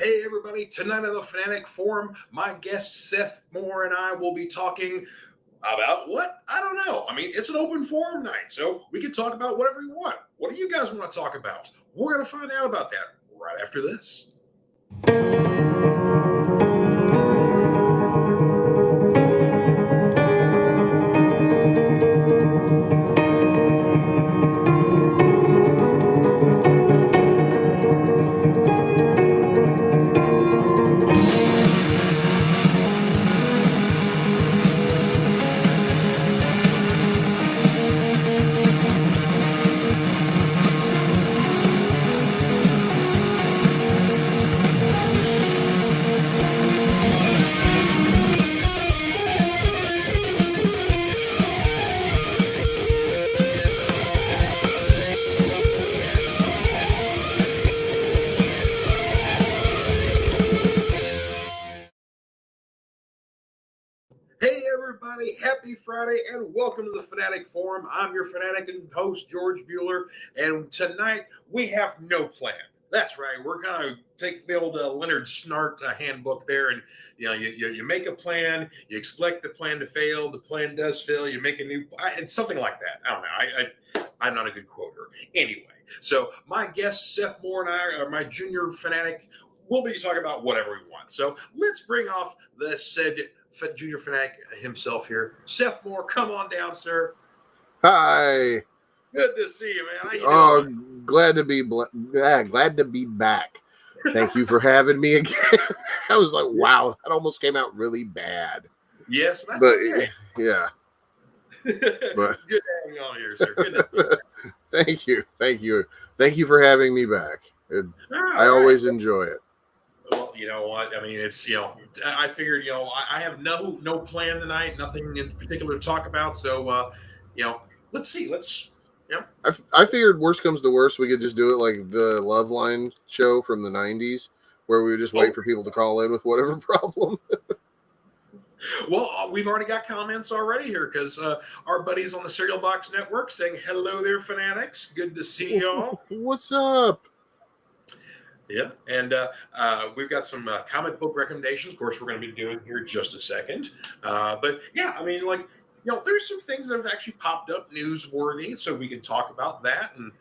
Hey everybody, tonight on the Fanatic Forum, my guest Seth Moore and I will be talking about what? I don't know. I mean, it's an open forum night, so we can talk about whatever we want. What do you guys want to talk about? We're going to find out about that right after this. Hey everybody, happy Friday and welcome to the Fanatic Forum. I'm your Fanatic and host, George Bueller, and tonight we have no plan. That's right, we're going to take the old Leonard Snart handbook there, and you make a plan, you expect the plan to fail, the plan does fail, you make a new plan, and something like that. I don't know, I'm not a good quoter. Anyway, so my guest Seth Moore and I are my junior Fanatic. We'll be talking about whatever we want. So let's bring off the said junior fanatic himself here. Seth Moore, come on down, sir. Hi. Good to see you, man. How you doing? Glad to be back. Thank you for having me again. I was like, wow, that almost came out really bad. Yes, but okay. Yeah. But good having you on here, sir. Good Thank you for having me back. I always enjoy it. Well, you know what? I mean, it's, I figured, I have no plan tonight, nothing in particular to talk about. So, let's see. I figured worst comes to worst, we could just do it like the Love Line show from the 90s, where we would just wait for people to call in with whatever problem. Well, we've already got comments already here because our buddies on the Cereal Box Network saying, hello there, Fanatics. Good to see y'all. What's up? Yeah, and we've got some comic book recommendations. Of course, we're going to be doing here in just a second. But yeah, I mean, there's some things that have actually popped up newsworthy, so we can talk about that. And,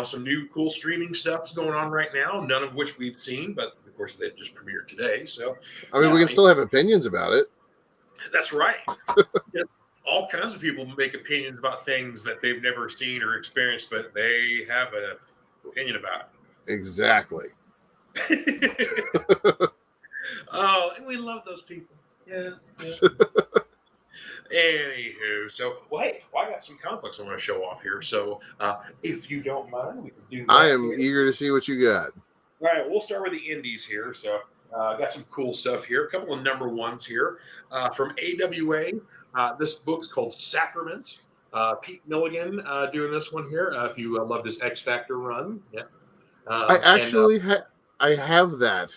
some new cool streaming stuff's going on right now, none of which we've seen, but of course, they just premiered today. So, I mean, we can still have opinions about it. That's right. All kinds of people make opinions about things that they've never seen or experienced, but they have an opinion about it. Exactly. Oh, and we love those people. Yeah. Anywho, so hey, I got some comic books I want to show off here. So if you don't mind, we can do that. I am eager to see what you got. All right, we'll start with the indies here. So got some cool stuff here. A couple of number ones here from AWA. This book's called Sacrament. Pete Milligan doing this one here. If you loved his X Factor run, yeah. I actually I have that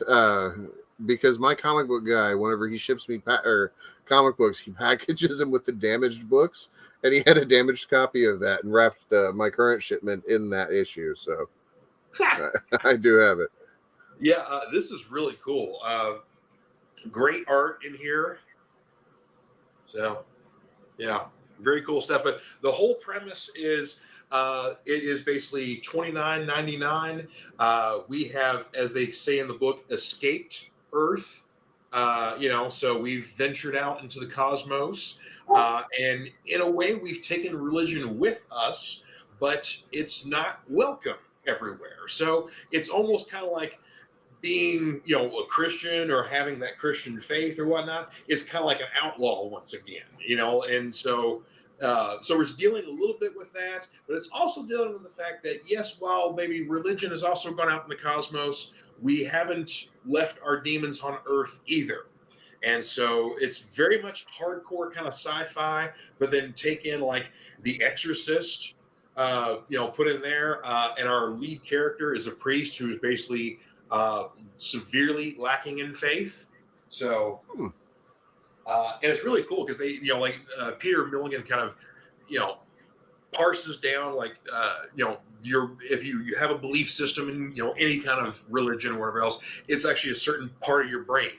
because my comic book guy, whenever he ships me comic books, he packages them with the damaged books, and he had a damaged copy of that and wrapped my current shipment in that issue. So I do have it. Yeah, this is really cool. Great art in here. So, yeah, very cool stuff. But the whole premise is it is basically $29.99. We have, as they say in the book, escaped Earth. So we've ventured out into the cosmos. And in a way, we've taken religion with us, but it's not welcome everywhere. So it's almost kind of like being, a Christian or having that Christian faith or whatnot is kind of like an outlaw once again, and so it's dealing a little bit with that, but it's also dealing with the fact that, yes, while maybe religion has also gone out in the cosmos, we haven't left our demons on Earth either. And so it's very much hardcore kind of sci-fi, but then take in like The Exorcist, put in there. And our lead character is a priest who is basically severely lacking in faith. So, and it's really cool because they, Peter Milligan kind of, parses down like if you have a belief system in any kind of religion or whatever else, it's actually a certain part of your brain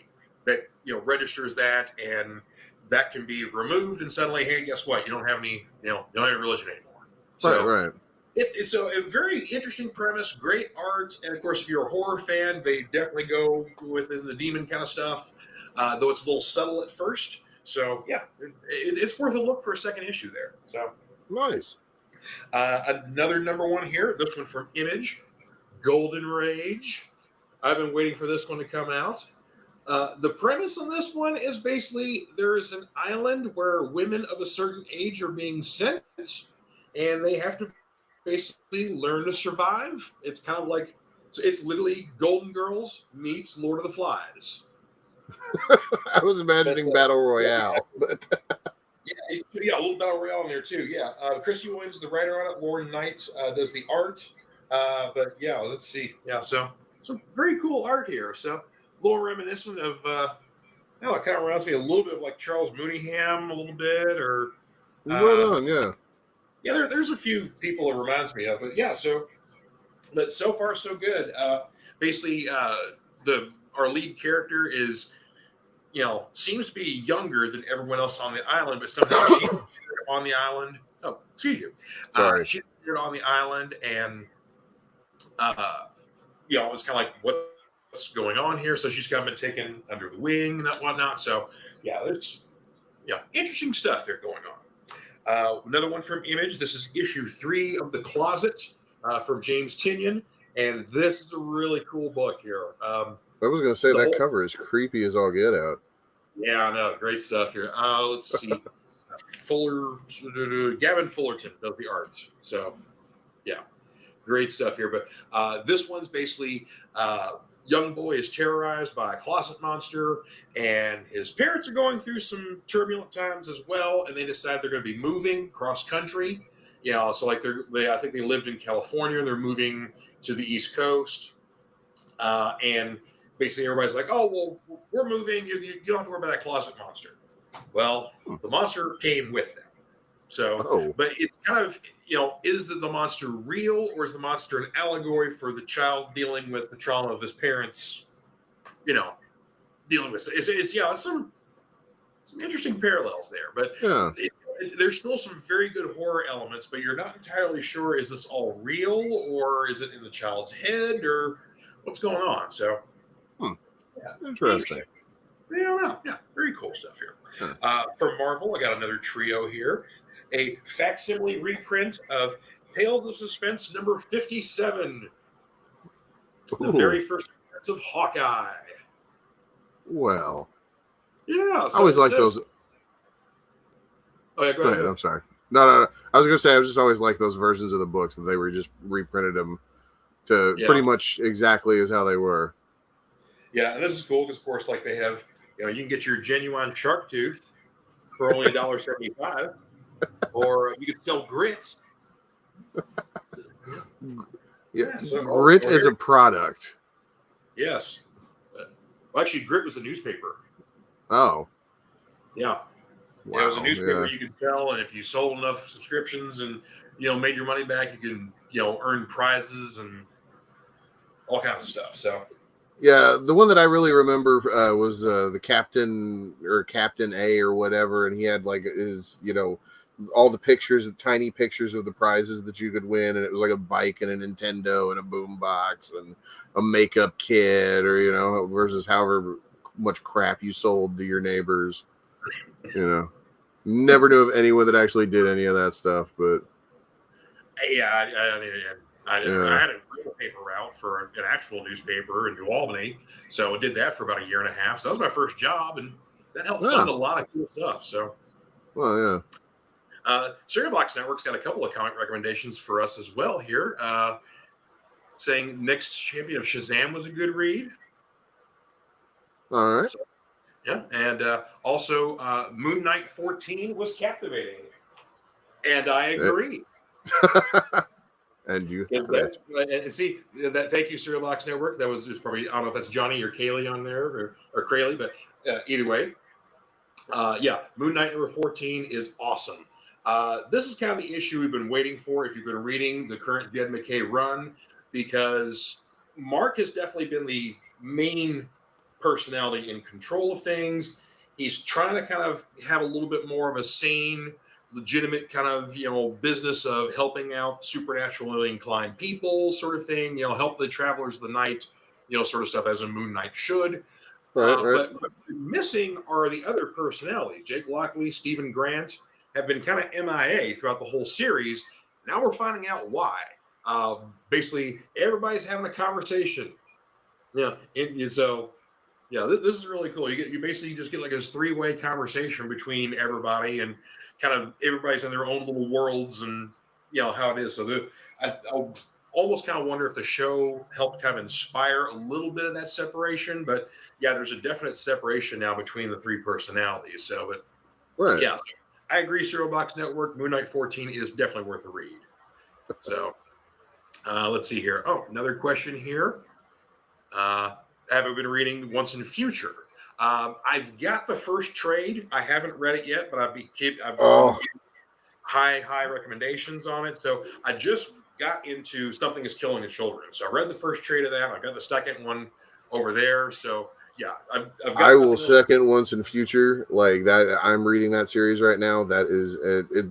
that registers that, and that can be removed, and suddenly, hey, guess what? You don't have any you don't have religion anymore. So Right. it's a very interesting premise, great art, and of course, if you're a horror fan, they definitely go within the demon kind of stuff, though it's a little subtle at first. So yeah, it's worth a look for a second issue there. So Nice. another number one here, this one from Image, Golden Rage. I've been waiting for this one to come out. The premise on this one is basically there is an island where women of a certain age are being sent, and they have to basically learn to survive. It's kind of like it's literally Golden Girls meets Lord of the Flies. I was imagining Battle Royale, but yeah, a little Battle Royale in there too. Yeah, Christy Williams, the writer on it. Lauren Knight does the art. But yeah, let's see. Yeah, so some very cool art here. So a little reminiscent of, it kind of reminds me a little bit of like Charles Mooneyham a little bit, or right on, yeah. Yeah, there's a few people it reminds me of, but yeah. But so far so good. Basically, our lead character is, seems to be younger than everyone else on the island, but somehow she's on the island. Oh, excuse you. Sorry. She's on the island, and it's kind of like what's going on here. So she's kind of been taken under the wing and whatnot. So yeah, there's interesting stuff there going on. Another one from Image. This is issue 3 of The Closet from James Tinian, and this is a really cool book here. I was going to say that cover is creepy as all get out. Yeah, I know. Great stuff here. Let's see. Gavin Fullerton does the art. So, yeah, great stuff here. But this one's basically young boy is terrorized by a closet monster, and his parents are going through some turbulent times as well, and they decide they're going to be moving cross country. So like I think they lived in California, and they're moving to the East Coast, and basically everybody's like, oh, well, we're moving. You don't have to worry about that closet monster. Well, the monster came with them. So, But it's kind of, is the monster real, or is the monster an allegory for the child dealing with the trauma of his parents, dealing with it's some interesting parallels there. But there's still some very good horror elements, but you're not entirely sure, is this all real, or is it in the child's head, or what's going on? So, interesting. I don't know. Yeah, very cool stuff here. From Marvel, I got another trio here. A facsimile reprint of Tales of Suspense number 57. The very first appearance of Hawkeye. Well. Yeah. I always like those. Oh, yeah, go ahead. I'm sorry. No. I was going to say, I just always like those versions of the books that they were just reprinted them to pretty much exactly as how they were. Yeah, and this is cool because, of course, like they have, you can get your genuine shark tooth for only $1.75, or you could sell grit. Grit is a product. Yes. Well, actually, grit was a newspaper. Oh. Yeah. Wow, it was a newspaper you could sell, and if you sold enough subscriptions and made your money back, you can earn prizes and all kinds of stuff. So. Yeah, the one that I really remember was the Captain or Captain A or whatever, and he had like his, all the pictures, tiny pictures of the prizes that you could win, and it was like a bike and a Nintendo and a boombox and a makeup kit, or versus however much crap you sold to your neighbors. Never knew of anyone that actually did any of that stuff, but yeah, I had a paper route for an actual newspaper in New Albany, so I did that for about a year and a half. So that was my first job, and that helped fund a lot of cool stuff. So, well, yeah. Cereal Box Network's got a couple of comic recommendations for us as well here, saying Nick's Champion of Shazam was a good read. All right. So, yeah, and also Moon Knight 14 was captivating, and I agree. And you and see that. Thank you, Cereal Box Network. That was probably, I don't know if that's Johnny or Kaylee on there, or Crayley, but either way, Moon Knight number 14 is awesome. This is kind of the issue we've been waiting for if you've been reading the current Jed McKay run, because Mark has definitely been the main personality in control of things. He's trying to kind of have a little bit more of a sane, legitimate kind of, business of helping out supernaturally inclined people, sort of thing, help the travelers of the night, sort of stuff as a Moon Knight should. Right, right. But what's missing are the other personalities. Jake Lockley, Stephen Grant have been kind of MIA throughout the whole series. Now we're finding out why. Basically, everybody's having a conversation. This is really cool. You basically just get like this three-way conversation between everybody, and kind of everybody's in their own little worlds, and how it is. So I almost kind of wonder if the show helped kind of inspire a little bit of that separation. But yeah, there's a definite separation now between the three personalities. So, but Right. yeah, I agree. Serial Box Network, Moon Knight 14 is definitely worth a read. So let's see here. Oh, another question here. Have I been reading Once in Future? I've got the first trade. I haven't read it yet, but I've been getting high recommendations on it. So I just got into Something is Killing the Children. So I read the first trade of that. I've got the second one over there. So yeah, I've got I will second Once in Future, like that. I'm reading that series right now. That is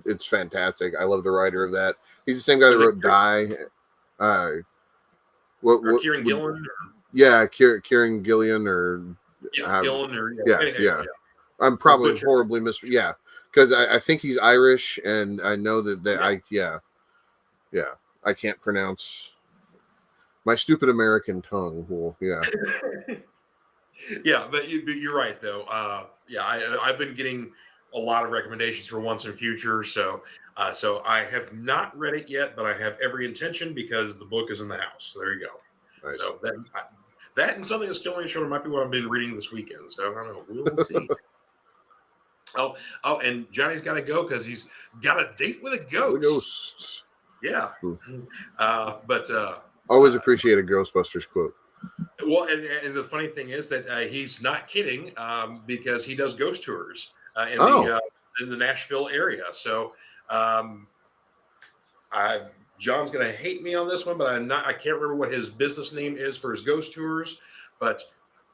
it's fantastic. I love the writer of that. He's the same guy that wrote Die. Kieran Gillen? Yeah, Kieran Gillian or Gillen or yeah. I'm probably horribly because I think he's Irish, and I know that I can't pronounce my stupid American tongue. Well, yeah. Yeah, but you're right though. I've been getting a lot of recommendations for Once in Future, so I have not read it yet, but I have every intention because the book is in the house. So there you go. Nice. So that and Something That's Killing Each Other might be what I've been reading this weekend. So I don't know. We'll see. Oh, and Johnny's got to go because he's got a date with a ghost. The ghosts. Yeah. Always appreciate a Ghostbusters quote. Well, and the funny thing is that he's not kidding because he does ghost tours in the Nashville area. So John's going to hate me on this one, but I can't remember what his business name is for his ghost tours. But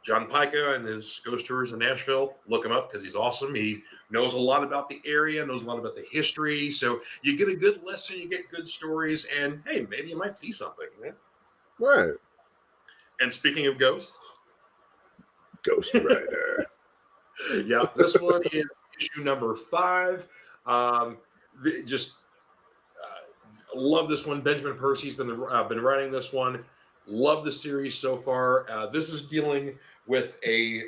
John Pica and his ghost tours in Nashville, look him up because he's awesome. He knows a lot about the area, knows a lot about the history. So you get a good lesson, you get good stories, and hey, maybe you might see something. Yeah? Right. And speaking of ghosts, Ghost Rider. Yeah, this one is issue number 5. Love this one. Benjamin Percy's been writing this one. Love the series so far. This is dealing with a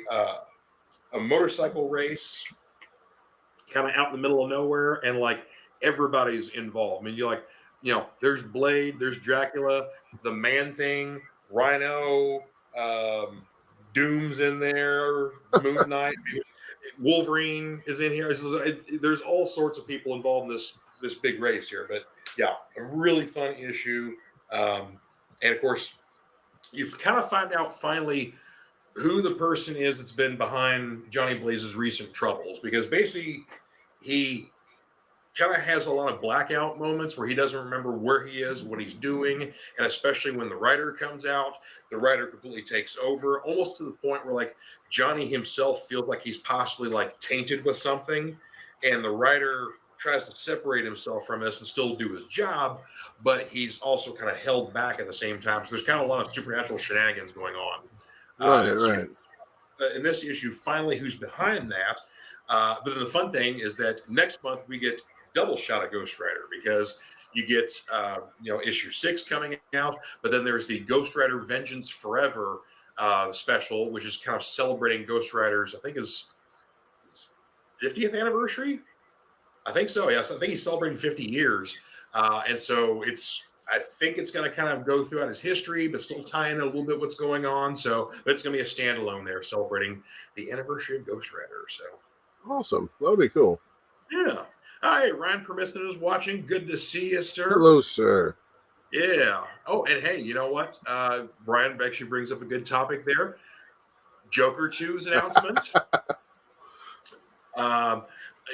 motorcycle race, kind of out in the middle of nowhere, and like everybody's involved. I mean, there's Blade, there's Dracula, the Man Thing, Rhino, Doom's in there, Moon Knight, Wolverine is in here. There's all sorts of people involved in this big race here. But yeah, a really fun issue. And of course, you kind of find out finally who the person is that's been behind Johnny Blaze's recent troubles, because basically he kind of has a lot of blackout moments where he doesn't remember where he is, what he's doing, and especially when the writer comes out, the writer completely takes over, almost to the point where like Johnny himself feels like he's possibly like tainted with something, and the writer tries to separate himself from this and still do his job, but he's also kind of held back at the same time. So there's kind of a lot of supernatural shenanigans going on. Right. In this issue, finally, who's behind that? But then the fun thing is that next month we get double shot of Ghost Rider, because you get issue 6 coming out, but then there's the Ghost Rider Vengeance Forever special, which is kind of celebrating Ghost Rider's, I think, his 50th anniversary. I think so. Yes, I think he's celebrating 50 years, and so I think it's going to kind of go throughout his history, but still tie in a little bit what's going on. So it's going to be a standalone there, celebrating the anniversary of Ghost Rider. So awesome. That'll be cool. Yeah. Hi, Ryan Permiston is watching. Good to see you, sir. Hello, sir. Yeah. Oh, and hey, you know what? Brian actually brings up a good topic there. Joker 2's announcement.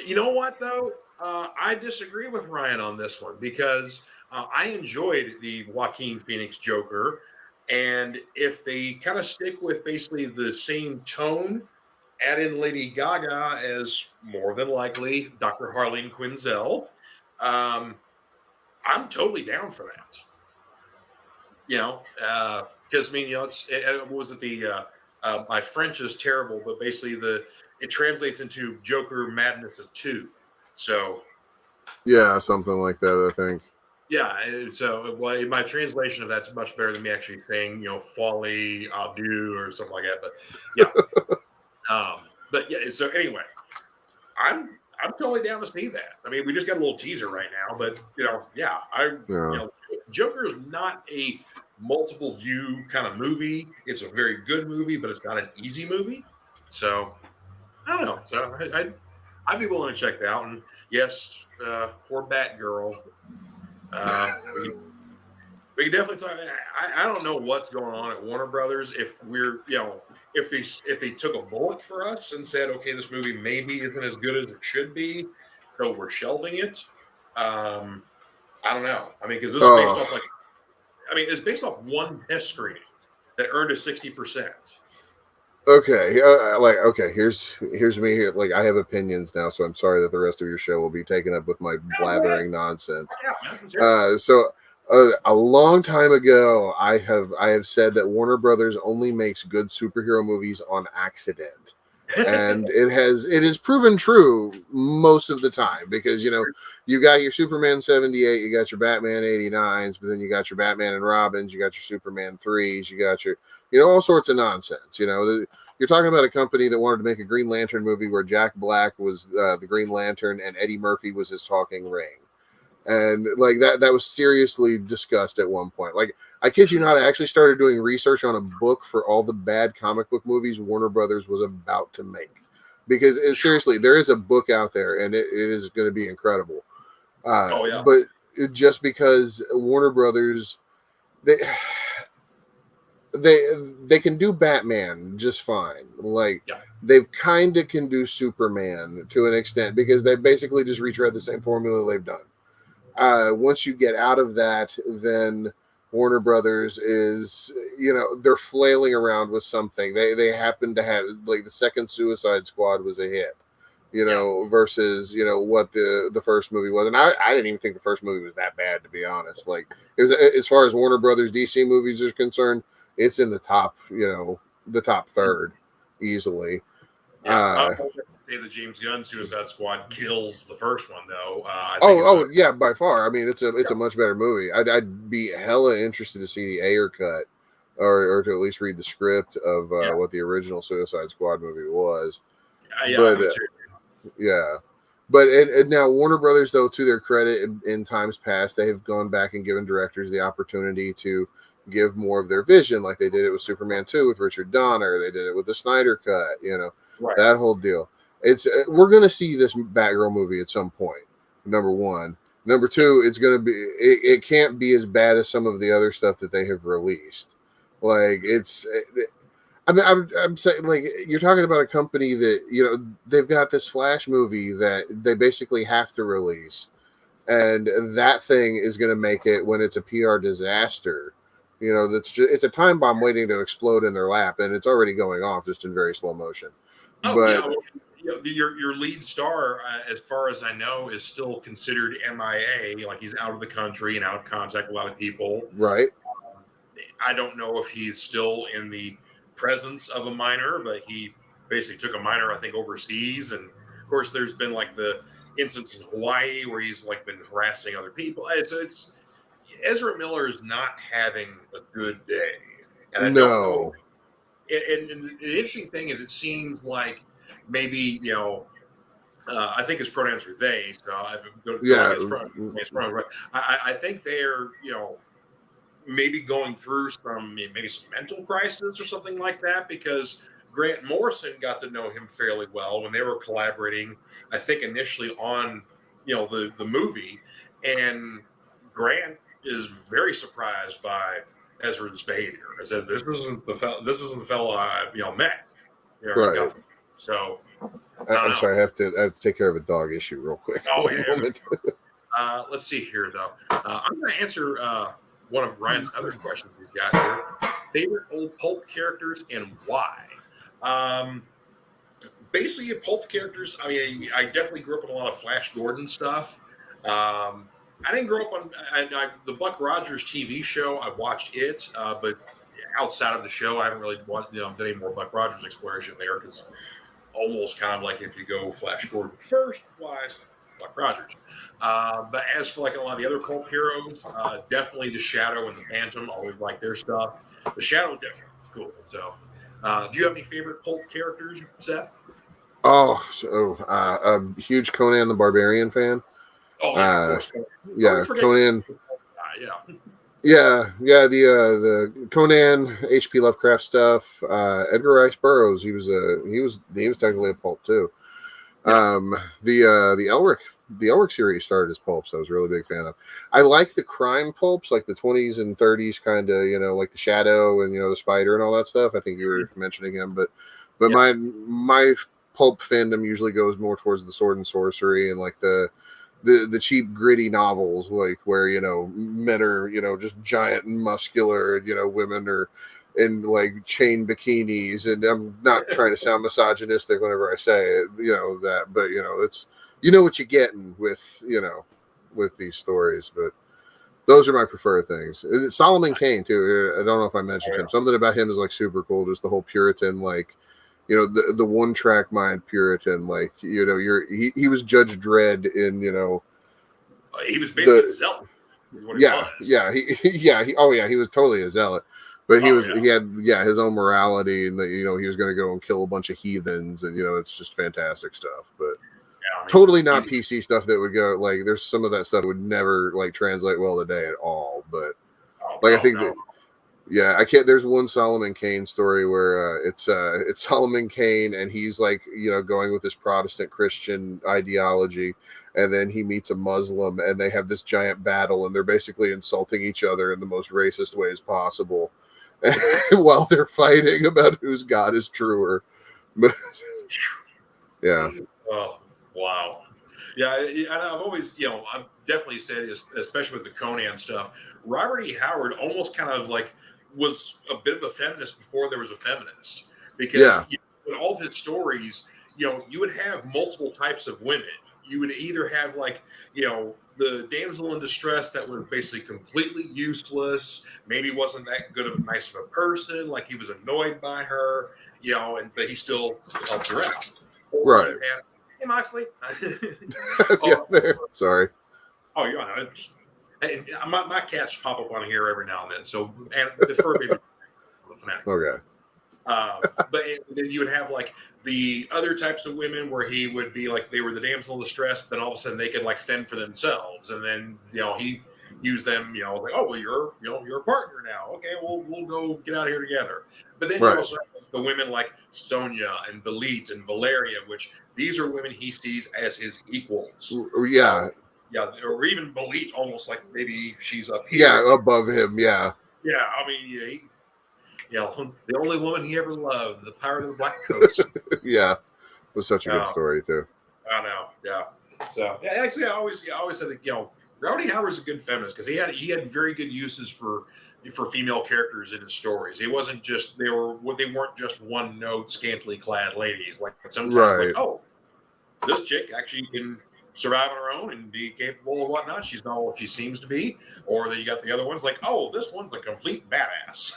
You know what, though? I disagree with Ryan on this one because I enjoyed the Joaquin Phoenix Joker. And if they kind of stick with basically the same tone, add in Lady Gaga as more than likely Dr. Harleen Quinzel, um, I'm totally down for that. Because I mean, what was it my French is terrible, but basically it translates into Joker Madness of Two. So Yeah, something like that, I think. yeah, so well, my translation of that's much better than me actually saying folly, I'll do or something like that. But yeah, but yeah. So anyway, I'm totally down to see that. I mean, we just got a little teaser right now, but yeah, Yeah. Joker is not a multiple view kind of movie. It's a very good movie, but it's not an easy movie. So I don't know. So I'd be willing to check that out. And yes, poor Batgirl. We can definitely talk. I don't know what's going on at Warner Brothers. If we're if they took a bullet for us and said, okay, this movie maybe isn't as good as it should be, so we're shelving it. Um, I don't know. I mean, because this is based Oh, off it's based off one test screening that earned a 60%. okay. Okay. Here's me here. Like, I have opinions now, so I'm sorry that the rest of your show will be taken up with my Yeah, go ahead. blathering nonsense. Yeah, man, let's hear it. So a long time ago, I have said that Warner Brothers only makes good superhero movies on accident, and it is proven true most of the time because you got your Superman 78, you got your Batman 89s, but then you got your Batman and Robins, you got your Superman 3s, you got your all sorts of nonsense. You're talking about a company that wanted to make a Green Lantern movie where Jack Black was the Green Lantern and Eddie Murphy was his talking ring. And like that was seriously discussed at one point. Like, I kid you not, I actually started doing research on a book for all the bad comic book movies Warner Brothers was about to make, because seriously, there is a book out there and it is going to be incredible. Oh yeah. But just because Warner Brothers, they they can do Batman just fine. Like, Yeah. they've kind of can do Superman to an extent because they basically just retread the same formula they've done. Once you get out of that, then Warner Brothers is, they're flailing around with something. They happen to have, like, the second Suicide Squad was a hit, versus what the first movie was, and I didn't even think the first movie was that bad, to be honest. Like, it was, as far as Warner Brothers DC movies is concerned, it's in the top, the top third easily. Yeah. I would say the James Gunn Suicide Squad kills the first one, though. I think Yeah, by far. I mean, it's a much better movie. I'd be hella interested to see the Ayer cut, or to at least read the script of what the original Suicide Squad movie was. Yeah, But yeah, but and now Warner Brothers, though, to their credit, in times past, they have gone back and given directors the opportunity to give more of their vision, like they did it with Superman 2 with Richard Donner. They did it with the Snyder cut. right. That whole deal. It's we're gonna see this Batgirl movie at some point. Number one. Number two, it's gonna be it can't be as bad as some of the other stuff that they have released. Like, I mean, I'm saying, like, you're talking about a company that they've got this Flash movie that they basically have to release, and that thing is going to make it, when it's a PR disaster, that's just, it's a time bomb waiting to explode in their lap, and it's already going off just in very slow motion. Oh But yeah, well, your lead star, as far as I know, is still considered MIA. Like, he's out of the country and out of contact with a lot of people. right, I don't know if he's still in the presence of a minor, but he basically took a minor, I think, overseas. And of course, there's been like the instance in Hawaii where he's like been harassing other people. So it's Ezra Miller is not having a good day, and I don't know. no, And the interesting thing is, it seems like maybe I think his pronouns are they. So I've been yeah, his pronouns. I think they're maybe going through maybe some mental crisis or something like that, because Grant Morrison got to know him fairly well when they were collaborating, I think, initially on the movie, and Grant is very surprised by Ezra's behavior. I said, this isn't the fellow I met. right. So I'm sorry, I have to take care of a dog issue real quick. Oh, One yeah. moment. Let's see here, though. I'm going to answer one of Ryan's other questions he's got here. Favorite old pulp characters and why? Basically, pulp characters. I mean, I definitely grew up with a lot of Flash Gordon stuff. I didn't grow up on the Buck Rogers TV show. I watched it, but outside of the show, I haven't really done any more Buck Rogers exploration there because almost kind of like if you go Flash Gordon first, why Buck Rogers? But as for like a lot of the other pulp heroes, definitely the Shadow and the Phantom. Always like their stuff. The Shadow definitely is cool. So, do you have any favorite pulp characters, Seth? A huge Conan the Barbarian fan. Oh yeah, of course. Yeah, Conan. Yeah. Yeah. The Conan, H.P. Lovecraft stuff. Edgar Rice Burroughs. He was technically a pulp too. Yeah. The Elric series started as pulps. I was a really big fan of. I like the crime pulps, like the 20s and 30s, kind of, like the Shadow and the Spider and all that stuff. I think you were mentioning him, but Yeah. my pulp fandom usually goes more towards the sword and sorcery and like the cheap gritty novels, like where men are just giant and muscular, women are in like chain bikinis, and I'm not trying to sound misogynistic whenever I say it, that, but it's what you're getting with with these stories. But those are my preferred things. Solomon Kane too. I don't know if I mentioned him. Something about him is like super cool. Just the whole Puritan, like the one track mind Puritan, like he was Judge Dredd in he was basically a zealot. He was totally a zealot, but he had his own morality, and he was going to go and kill a bunch of heathens, and it's just fantastic stuff. But totally not PC stuff that would go like. There's some of that stuff that would never like translate well today at all. But I think that. Yeah, I can't. There's one Solomon Kane story where it's Solomon Kane, and he's like going with this Protestant Christian ideology, and then he meets a Muslim, and they have this giant battle, and they're basically insulting each other in the most racist ways possible, while they're fighting about whose God is truer. Yeah. Oh wow. Yeah, and I've always I've definitely said, especially with the Conan stuff, Robert E. Howard almost kind of like was a bit of a feminist before there was a feminist, because in all of his stories, you would have multiple types of women. You would either have like the damsel in distress that was basically completely useless, maybe wasn't that good of nice of a person, like he was annoyed by her, but he still helped her out. Right. Hey, Moxley. Sorry. Oh, you're on. My cats pop up on here every now and then. So, and defer maybe the Fanatic. Okay. But then you would have like the other types of women where he would be like they were the damsel in distress, but then all of a sudden they could like fend for themselves, and then he used them, like, oh well, you're a partner now. Okay, we'll go get out of here together. But then you also have the women like Sonia and Belit and Valeria, which these are women he sees as his equals. Or even Belit, almost like maybe she's up here. Yeah, above him. Yeah. Yeah, I mean, the only woman he ever loved, the Pirate of the Black Coast. Yeah, it was such a good story too. I know. Yeah. So actually, I always said that Rowdy Howard's a good feminist because he had very good uses for female characters in his stories. It wasn't just they weren't just one note scantily clad ladies. Like sometimes like, oh, this chick actually can survive on her own and be capable of whatnot. She's not what she seems to be. Or then you got the other ones like, oh, this one's a complete badass.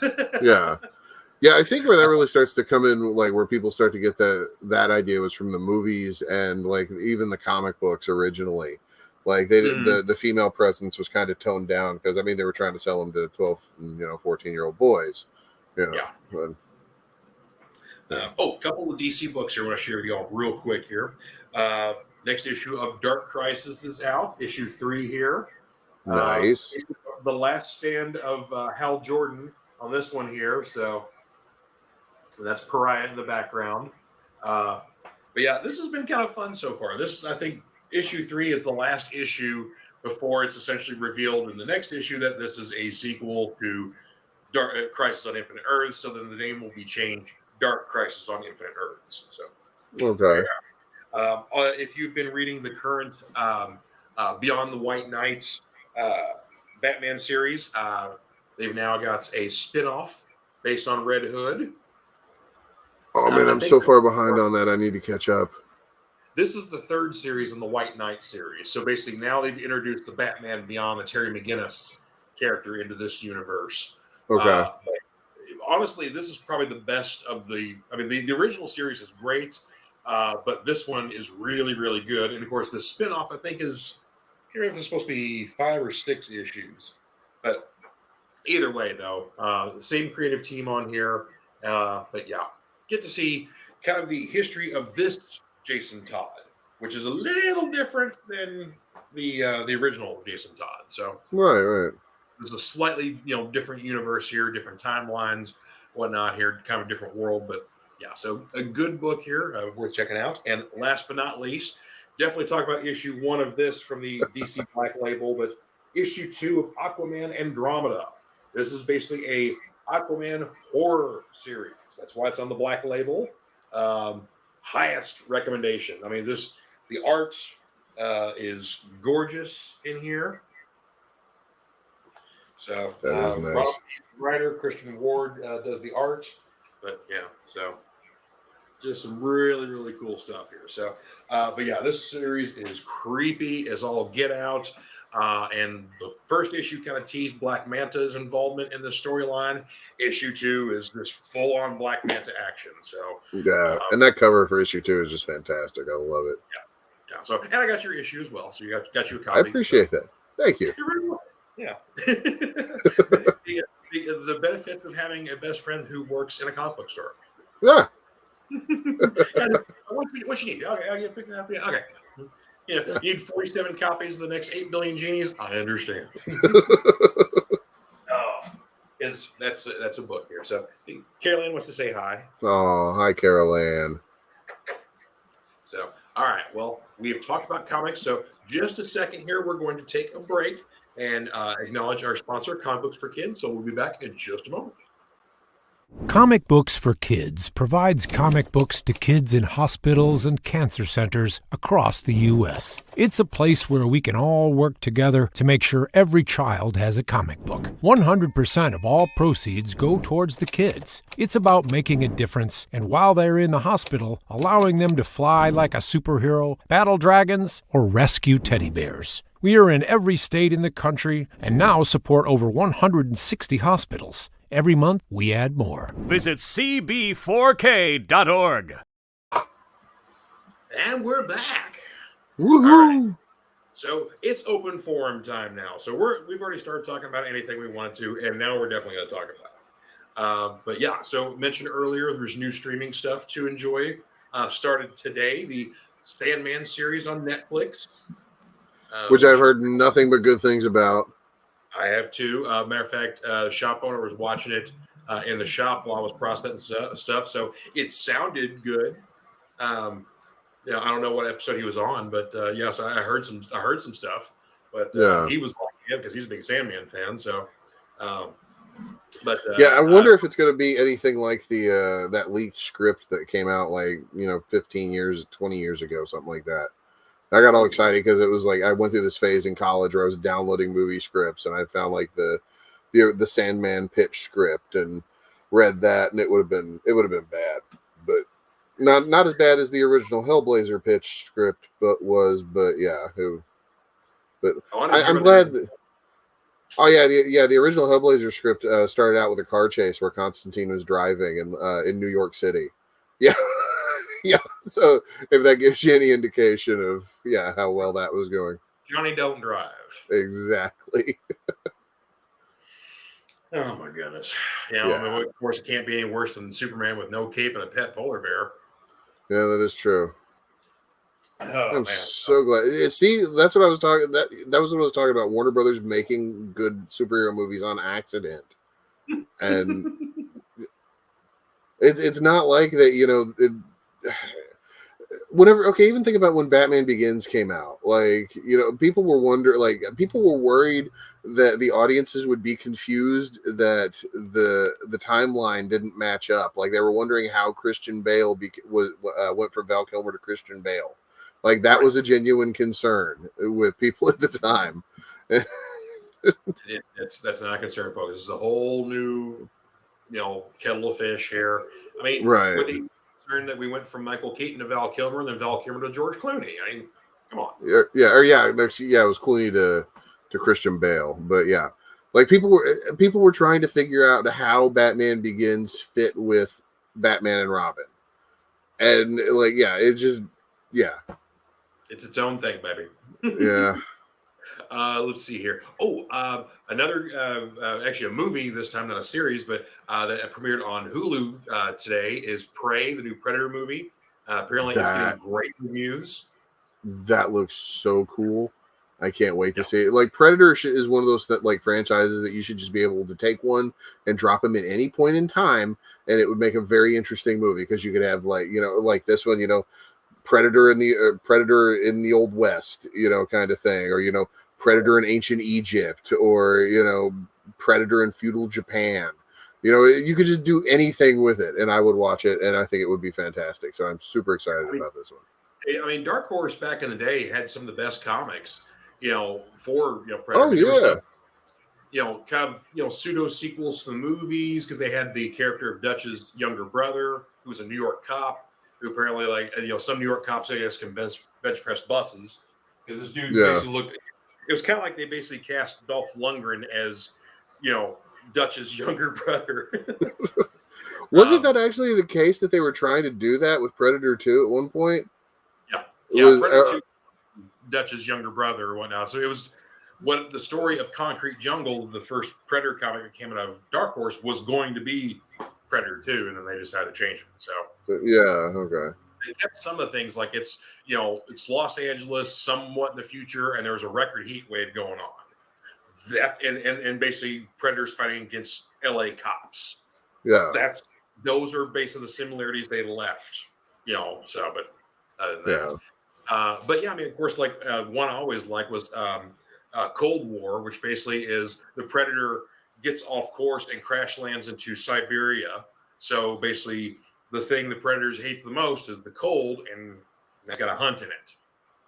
Yeah, I think where that really starts to come in, like where people start to get that idea was from the movies and like even the comic books originally. Like the female presence was kind of toned down because I mean they were trying to sell them to 12, 14-year-old boys. Yeah. A couple of DC books here I want to share with you all real quick here. Next issue of Dark Crisis is out. Issue 3 here. Nice. The Last Stand of Hal Jordan on this one here. So that's Pariah in the background. But yeah, this has been kind of fun so far. This, I think, issue 3 is the last issue before it's essentially revealed in the next issue that this is a sequel to Crisis on Infinite Earths. So then the name will be changed Dark Crisis on Infinite Earths. So Okay. If you've been reading the current Beyond the White Knight Batman series, they've now got a spin-off based on Red Hood. Oh man, I I'm think so far behind on that. I need to catch up. this is the third series in the White Knight series. So basically, now they've introduced the Batman Beyond the Terry McGinnis character into this universe. Okay. Honestly, this is probably the best of the. I mean, the original series is great, but this one is really, really good. And of course, the spinoff, I think, is here. It's supposed to be 5 or 6 issues, but either way, though, same creative team on here. But yeah, get to see kind of the history of this Jason Todd, which is a little different than the original Jason Todd. So Right. there's a slightly different universe here, different timelines, whatnot here, kind of a different world. But yeah, so a good book here, worth checking out. And last but not least, definitely talk about issue 1 of this from the DC Black Label, but issue 2 of Aquaman Andromeda. This is basically a Aquaman horror series. That's why it's on the Black Label. Highest recommendation. I mean, the art is gorgeous in here. So That is nice. Rob, writer Christian Ward does the art, but yeah, so just some really, really cool stuff here. So, but yeah, this series is creepy as all get out. And the first issue kind of teased Black Manta's involvement in the storyline. Issue 2 is just full on Black Manta action. So, Yeah, and that cover for issue 2 is just fantastic. I love it. Yeah. So, and I got your issue as well. So you got you a copy. I appreciate that. Thank you. You're very welcome. Yeah. the benefits of having a best friend who works in a comic book store. Yeah. What you need? Okay, I'll get pick that up. Yeah, okay. You need 47 copies of the next 8 billion genies. I understand. That's a book here. So Carolyn wants to say hi. Oh, hi, Carol Ann. So, all right. Well, we have talked about comics. So just a second here, we're going to take a break and acknowledge our sponsor, Comic Books for Kids. So we'll be back in just a moment. Comic Books for Kids provides comic books to kids in hospitals and cancer centers across the U.S. It's a place where we can all work together to make sure every child has a comic book. 100% of all proceeds go towards the kids. It's about making a difference, and while they're in the hospital, allowing them to fly like a superhero, battle dragons, or rescue teddy bears. We are in every state in the country and now support over 160 hospitals. Every month, we add more. Visit cb4k.org. And we're back. Woohoo! Right. So it's open forum time now. So we've already started talking about anything we wanted to, and now we're definitely going to talk about it. But yeah, so mentioned earlier, there's new streaming stuff to enjoy. Started today, the Sandman series on Netflix. Which I've heard nothing but good things about. I have too. Matter of fact, shop owner was watching it in the shop while I was processing stuff, so it sounded good. I don't know what episode he was on, but yes, I heard some stuff. But he was liking it because he's a big Sandman fan. So, I wonder if it's going to be anything like the that leaked script that came out 15 years, 20 years ago, something like that. I got all excited because it was like I went through this phase in college where I was downloading movie scripts and I found like the Sandman pitch script and read that, and it would have been bad, but not as bad as the original Hellblazer pitch script, but yeah. I'm glad that. Oh yeah, the original Hellblazer script started out with a car chase where Constantine was driving in New York City. Yeah. Yeah, so if that gives you any indication of how well that was going. Johnny don't drive. Exactly. Oh my goodness. I mean, of course it can't be any worse than Superman with no cape and a pet polar bear. Yeah, that is true. Oh, I'm so glad. See, that's what I was talking. That was what I was talking about. Warner Brothers making good superhero movies on accident, and it's not like that. even think about when Batman Begins came out. Like, people were worried that the audiences would be confused that the timeline didn't match up. Like, they were wondering how Christian Bale went from Val Kilmer to Christian Bale. Like, that was a genuine concern with people at the time. That's not a concern, folks. It's a whole new, kettle of fish here. I mean, right. with the concern that we went from Michael Keaton to Val Kilmer, and then Val Kilmer to George Clooney. I mean, come on. It was Clooney to Christian Bale, but yeah, like people were trying to figure out how Batman Begins fit with Batman and Robin, and it's its own thing, baby. Yeah. Let's see here. Another actually a movie this time, not a series, but that premiered on Hulu today is Prey, the new Predator movie. Apparently, it's getting great reviews. That looks so cool. I can't wait to see it. Like, Predator is one of those franchises that you should just be able to take one and drop them at any point in time, and it would make a very interesting movie, because you could have like this one, Predator in the Old West, kind of thing, or Predator in ancient Egypt, or Predator in feudal Japan. You could just do anything with it, and I would watch it, and I think it would be fantastic. So I'm super excited about this one. I mean, Dark Horse back in the day had some of the best comics, for Predator. Oh yeah. Kind of pseudo sequels to the movies, because they had the character of Dutch's younger brother, who was a New York cop, who apparently some New York cops, I guess, can bench press buses, because this dude basically looked. It was kind of like they basically cast Dolph Lundgren as Dutch's younger brother. Wasn't that actually the case that they were trying to do that with Predator 2 at one point? Yeah, Predator 2, Dutch's younger brother or whatnot. So it was the story of Concrete Jungle, the first Predator comic that came out of Dark Horse, was going to be Predator 2, and then they decided to change it. So yeah, okay. They kept some of the things, like it's Los Angeles somewhat in the future, and there's a record heat wave going on. That and basically Predators fighting against LA cops. Yeah. Those are basically the similarities they left. But but yeah, I mean, of course, like one I always liked was Cold War, which basically is the Predator gets off course and crash lands into Siberia. So basically, the thing the Predators hate the most is the cold, and that's got a hunt in it.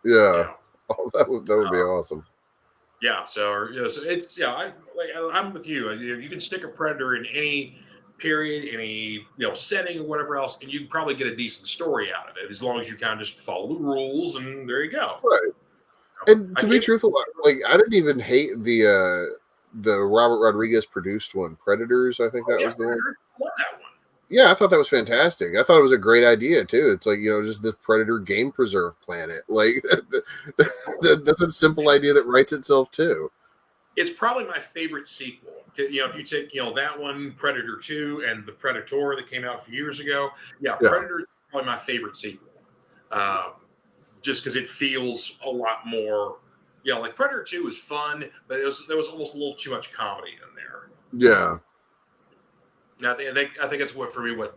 Yeah. Oh, that would be awesome. Yeah. So so it's I'm with you. You can stick a Predator in any period, any setting or whatever else, and you can probably get a decent story out of it, as long as you kind of just follow the rules, and there you go. Right. And to be truthful, like, I didn't even hate the Robert Rodriguez produced one, Predators. I think that was the one. I love that one. Yeah, I thought that was fantastic. I thought it was a great idea too. It's like, just this Predator game preserve planet. Like, that's a simple idea that writes itself too. It's probably my favorite sequel. If you take that one, Predator 2, and the Predator that came out a few years ago, Predator is probably my favorite sequel. Just because it feels a lot more, like Predator 2 was fun, but there was almost a little too much comedy in there. Yeah. I think that's what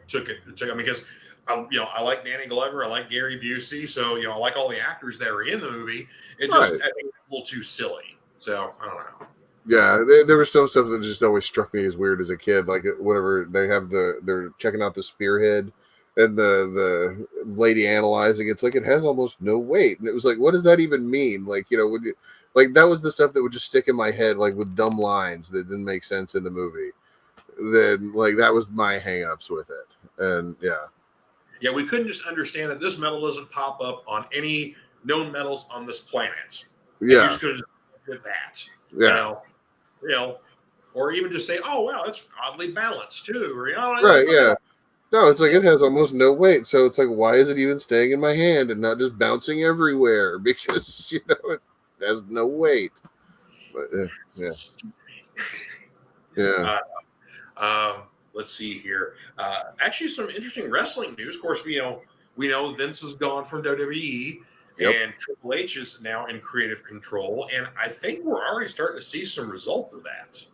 took it. Because I like Danny Glover, I like Gary Busey, so I like all the actors that are in the movie. It just I think it's a little too silly. So I don't know. Yeah, there was some stuff that just always struck me as weird as a kid. Like, whenever they're checking out the spearhead, and the lady analyzing, it's like, it has almost no weight, and it was like, what does that even mean? Like, that was the stuff that would just stick in my head, like with dumb lines that didn't make sense in the movie. Then, like, that was my hang-ups with it. And yeah, we couldn't just understand that this metal doesn't pop up on any known metals on this planet. Yeah, you just could have did that. Or even just say, oh wow, that's oddly balanced too, or right, yeah. No, it's like, it has almost no weight, so it's like, why is it even staying in my hand and not just bouncing everywhere? Because it has no weight. But yeah. Let's see here. Actually, some interesting wrestling news. Of course, we know Vince is gone from WWE, and Triple H is now in creative control, and I think we're already starting to see some results of that.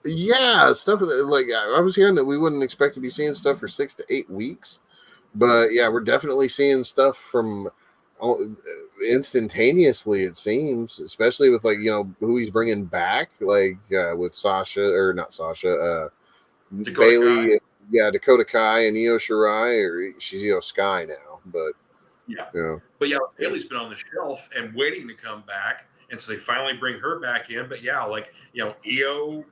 Yeah, stuff like, I was hearing that we wouldn't expect to be seeing stuff for 6 to 8 weeks, But yeah, we're definitely seeing stuff from instantaneously. It seems, especially with like who he's bringing back, like with Sasha or not Sasha, Dakota Bailey, Kai. yeah, Dakota Kai and Io Shirai, or she's Io Sky now, but yeah. But yeah, Bailey's been on the shelf and waiting to come back, and so they finally bring her back in. But yeah, like Io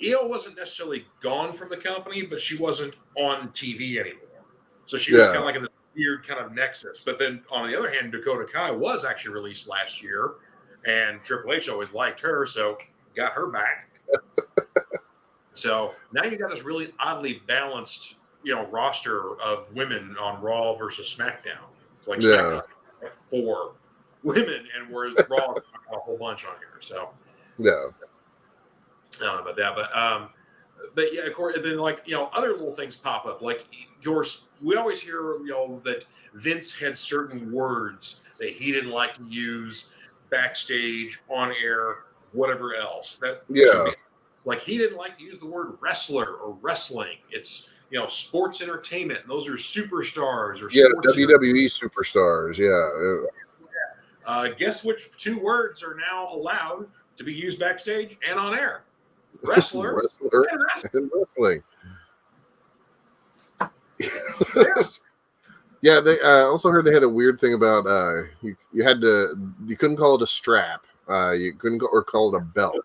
wasn't necessarily gone from the company, but she wasn't on TV anymore. So she was kind of like in the weird kind of nexus. But then on the other hand, Dakota Kai was actually released last year, and Triple H always liked her, so got her back. So now you got this really oddly balanced, roster of women on Raw versus SmackDown. It's like SmackDown like 4 women, and whereas Raw got a whole bunch on here. So I don't know about that, but yeah, of course. And then other little things pop up. Like we always hear that Vince had certain words that he didn't like to use backstage, on air, whatever else. That should be like he didn't like to use the word wrestler or wrestling. It's sports entertainment, and those are superstars or WWE superstars. Guess which 2 words are now allowed to be used backstage and on air? Wrestler and wrestling. Yeah, they also heard they had a weird thing about you couldn't call it a strap, you couldn't call it a belt.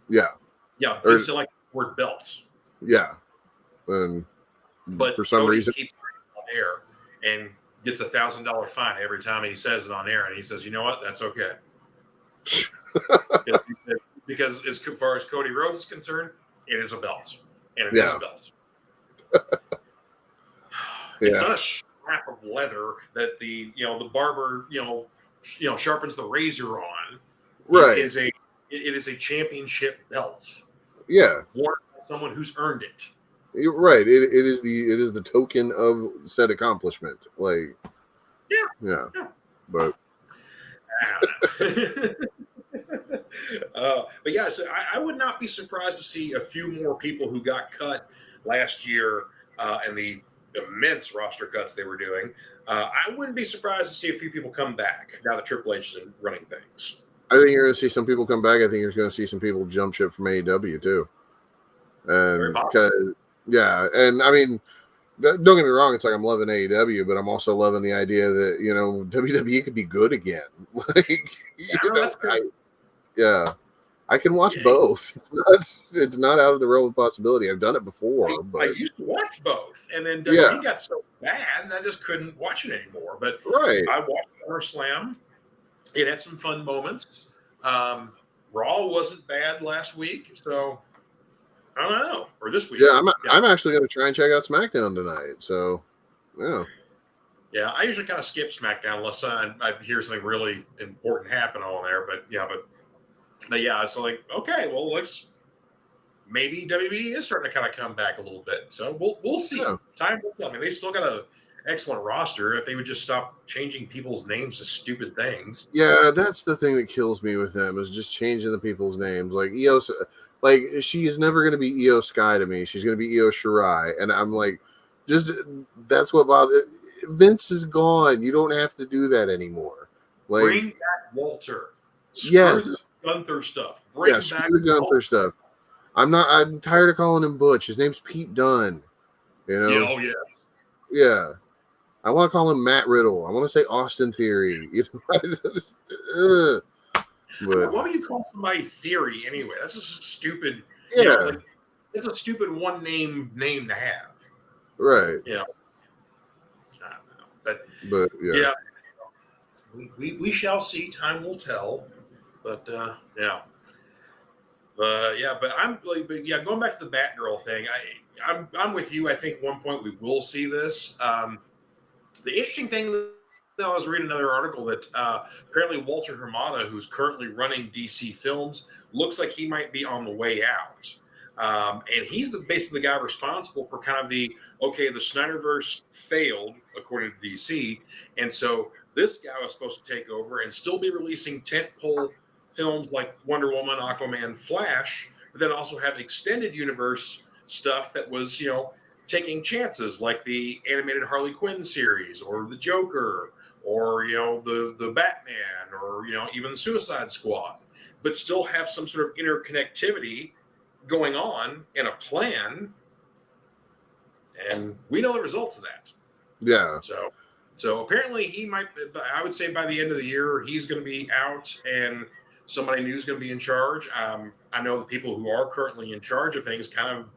They still like the word belt. But for some Cody reason keeps on air and gets $1,000 fine every time he says it on air, and he says, you know what, that's okay. Because as far as Cody Rhodes is concerned, it is a belt, and it is a belt. It's not a strap of leather that the barber sharpens the razor on. Right. It is a championship belt. Yeah. Worn by someone who's earned it. You're right. It is the token of said accomplishment. Like but but yeah, so I would not be surprised to see a few more people who got cut last year and the immense roster cuts they were doing. I wouldn't be surprised to see a few people come back now that Triple H is running things. I think you're going to see some people come back. I think you're going to see some people jump ship from AEW too. And and I mean, don't get me wrong. It's like I'm loving AEW, but I'm also loving the idea that WWE could be good again. Like I can watch both. It's not out of the realm of possibility. I've done it before. I used to watch both, and then WWE got so bad that I just couldn't watch it anymore. But I watched SummerSlam. It had some fun moments. Raw wasn't bad last week, so I don't know. Or this week. Yeah, I'm actually going to try and check out SmackDown tonight. So, yeah, I usually kind of skip SmackDown unless I hear something really important happen on there. But yeah, so like, okay, well, maybe WWE is starting to kind of come back a little bit. So we'll see. Yeah. Time will tell. I mean, they still got an excellent roster. If they would just stop changing people's names to stupid things. Yeah, that's the thing that kills me with them is just changing the people's names. Like she is never going to be Io Sky to me. She's going to be Io Shirai, and I'm like, that's what bothers. Vince is gone. You don't have to do that anymore. Like, bring back Walter. Yes. Gunther stuff. Bring back the Gunther stuff. I'm tired of calling him Butch. His name's Pete Dunne. Yeah. I want to call him Matt Riddle. I want to say Austin Theory. But why would you call somebody Theory anyway? That's just a stupid. It's a stupid one name to have. Right. I don't know. But we shall see. Time will tell. But but I'm like, going back to the Batgirl thing, I'm with you. I think at one point we will see this. The interesting thing, though, I was reading another article that apparently Walter Hamada, who's currently running DC Films, looks like he might be on the way out. And he's basically the guy responsible for kind of the Snyderverse failed, according to DC. And so this guy was supposed to take over and still be releasing tentpole films like Wonder Woman, Aquaman, Flash, but then also have extended universe stuff that was, taking chances, like the animated Harley Quinn series, or the Joker, or the Batman, or even the Suicide Squad, but still have some sort of interconnectivity going on in a plan, and we know the results of that. Yeah. So apparently he might. I would say by the end of the year he's going to be out, and somebody new is going to be in charge. I know the people who are currently in charge of things kind of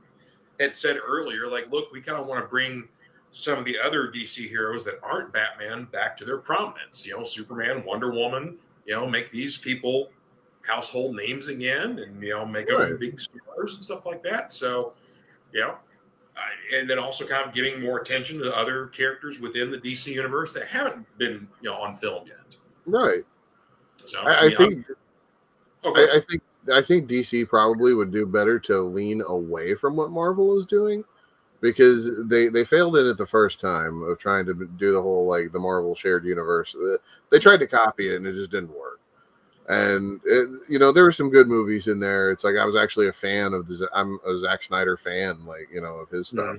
had said earlier, like, look, we kind of want to bring some of the other DC heroes that aren't Batman back to their prominence. Superman, Wonder Woman. Make these people household names again, and make them big stars and stuff like that. So, and then also kind of giving more attention to other characters within the DC universe that haven't been on film yet. Right. So I think DC probably would do better to lean away from what Marvel is doing, because they failed in it the first time of trying to do the whole like the Marvel shared universe. They tried to copy it and it just didn't work. And there were some good movies in there. It's like I was actually a fan of I'm a Zack Snyder fan, like of his stuff.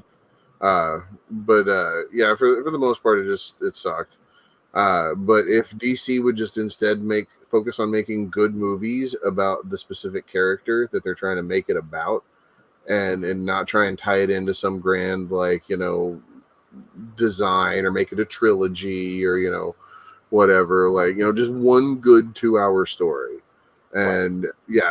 But for the most part, it sucked. But if DC would just instead focus on making good movies about the specific character that they're trying to make it about, and not try and tie it into some grand design, or make it a trilogy, or whatever, just one good 2-hour story, and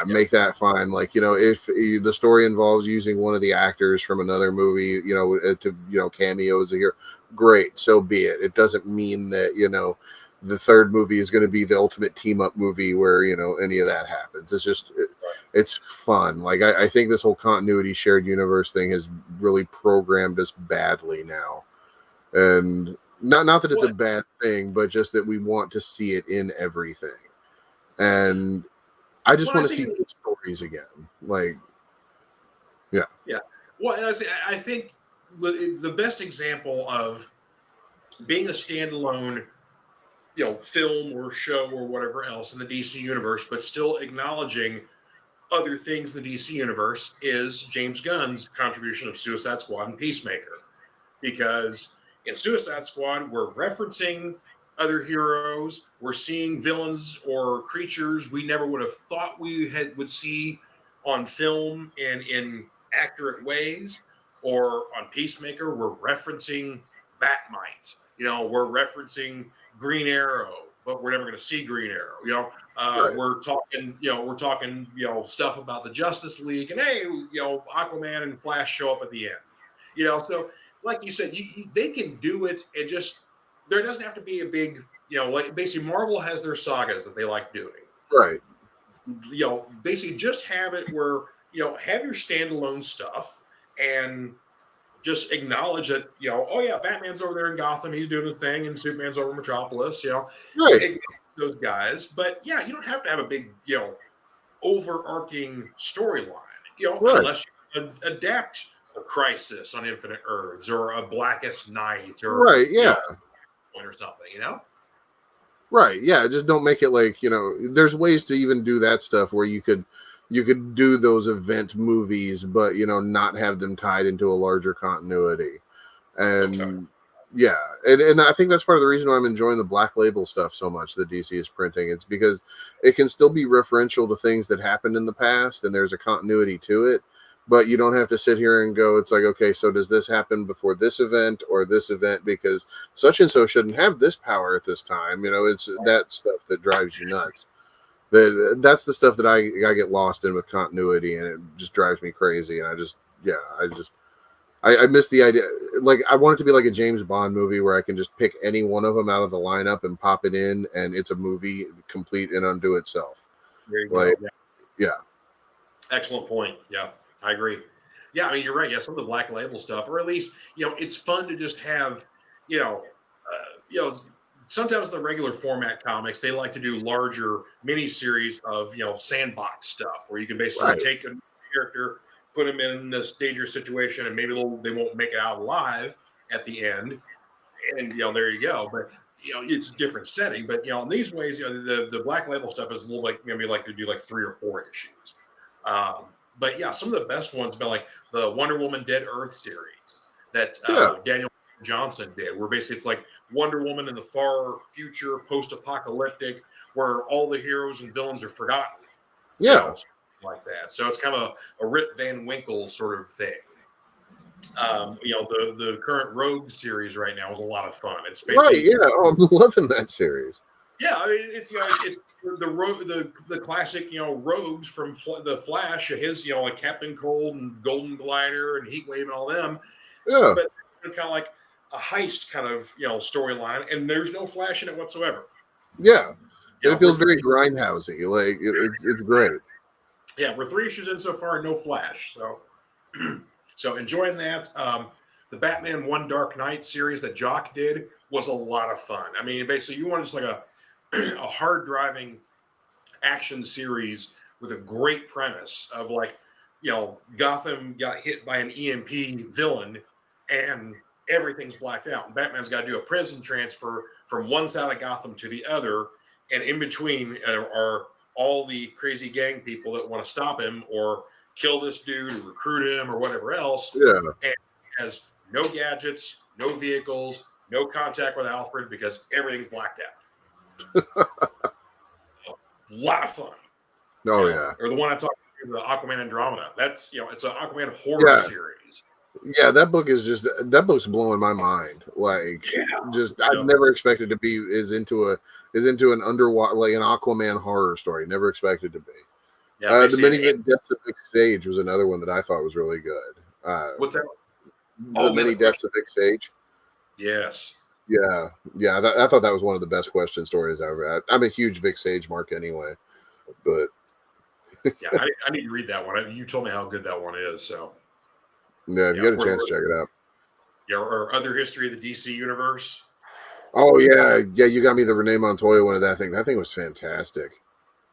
make that fine. If the story involves using one of the actors from another movie, to cameos here, great, so be it. It doesn't mean that the third movie is going to be the ultimate team up movie where any of that happens. It's just it's fun. I think this whole continuity shared universe thing has really programmed us badly now, and not that it's a bad thing, but just that we want to see it in everything. And I just want to see good stories again. Yeah. Well, and I think the best example of being a standalone, film or show or whatever else in the DC universe, but still acknowledging other things in the DC universe, is James Gunn's contribution of Suicide Squad and Peacemaker. Because in Suicide Squad, we're referencing other heroes. We're seeing villains or creatures we never would have thought we would see on film and in accurate ways. Or on Peacemaker, we're referencing Batmite. We're referencing Green Arrow, but we're never going to see Green Arrow. We're talking stuff about the Justice League, and hey, Aquaman and Flash show up at the end. So like you said, they can do it, and just there doesn't have to be a big, basically Marvel has their sagas that they like doing. Right. Basically just have it where, have your standalone stuff and just acknowledge that, oh yeah, Batman's over there in Gotham, he's doing his thing, and Superman's over in Metropolis, right. Those guys. But yeah, you don't have to have a big, overarching storyline, right. Unless you adapt a Crisis on Infinite Earths, or a Blackest Night, or right, yeah, or something, Right, yeah. Just don't make it there's ways to even do that stuff where you could do those event movies, but not have them tied into a larger continuity. And yeah, and I think that's part of the reason why I'm enjoying the Black Label stuff so much that DC is printing. It's because it can still be referential to things that happened in the past, and there's a continuity to it. But you don't have to sit here and go, it's like, okay, so does this happen before this event or this event? Because such and so shouldn't have this power at this time. It's that stuff that drives you nuts. That's the stuff that I get lost in with continuity, and it just drives me crazy. And I miss the idea. I want it to be like a James Bond movie where I can just pick any one of them out of the lineup and pop it in, and it's a movie complete and unto itself. There you go. Yeah. Excellent point. Yeah. I agree. Yeah, I mean, you're right. Yeah, some of the Black Label stuff, or at least, it's fun to just have, sometimes the regular format comics, they like to do larger miniseries of, sandbox stuff where you can basically take a character, put them in a danger situation, and maybe they won't make it out alive at the end. And, there you go. But, it's a different setting. But, in these ways, the Black Label stuff is a little like, maybe like they do like 3 or 4 issues. But yeah, some of the best ones have been like the Wonder Woman Dead Earth series. that Daniel Johnson did, where basically it's like Wonder Woman in the far future, post-apocalyptic, where all the heroes and villains are forgotten. Yeah. Like that. So it's kind of a Rip Van Winkle sort of thing. The current Rogue series right now is a lot of fun. It's basically I'm loving that series. Yeah, I mean it's the classic rogues from the Flash, his like Captain Cold and Golden Glider and Heatwave and all them. Yeah, but kind of like a heist kind of storyline, and there's no Flash in it whatsoever. Yeah, it feels very grindhousey. Like it's great. Yeah, we're 3 issues in so far, no Flash. So so enjoying that. The Batman One Dark Knight series that Jock did was a lot of fun. I mean, basically, you want just like a hard driving action series with a great premise of like, Gotham got hit by an EMP villain and everything's blacked out. And Batman's got to do a prison transfer from one side of Gotham to the other. And in between are all the crazy gang people that want to stop him or kill this dude or recruit him or whatever else. Yeah. And he has no gadgets, no vehicles, no contact with Alfred because everything's blacked out. A lot of fun. Oh, yeah. Or the one I talked about, the Aquaman Andromeda. That's, it's an Aquaman horror series. Yeah, that book's blowing my mind. Like, I've never expected to be into an underwater, like an Aquaman horror story. Never expected to be. Yeah, the Many Deaths of Vic Sage was another one that I thought was really good. What's that? The Many Deaths of Vic Sage. Yes. Yeah. I thought that was one of the best question stories I ever had. I'm a huge Vic Sage mark anyway, but yeah, I need to read that one. You told me how good that one is, so yeah, if you get a chance, check it out. Yeah, or Other History of the DC Universe. Oh yeah, you got me the Renee Montoya one of that thing. That thing was fantastic.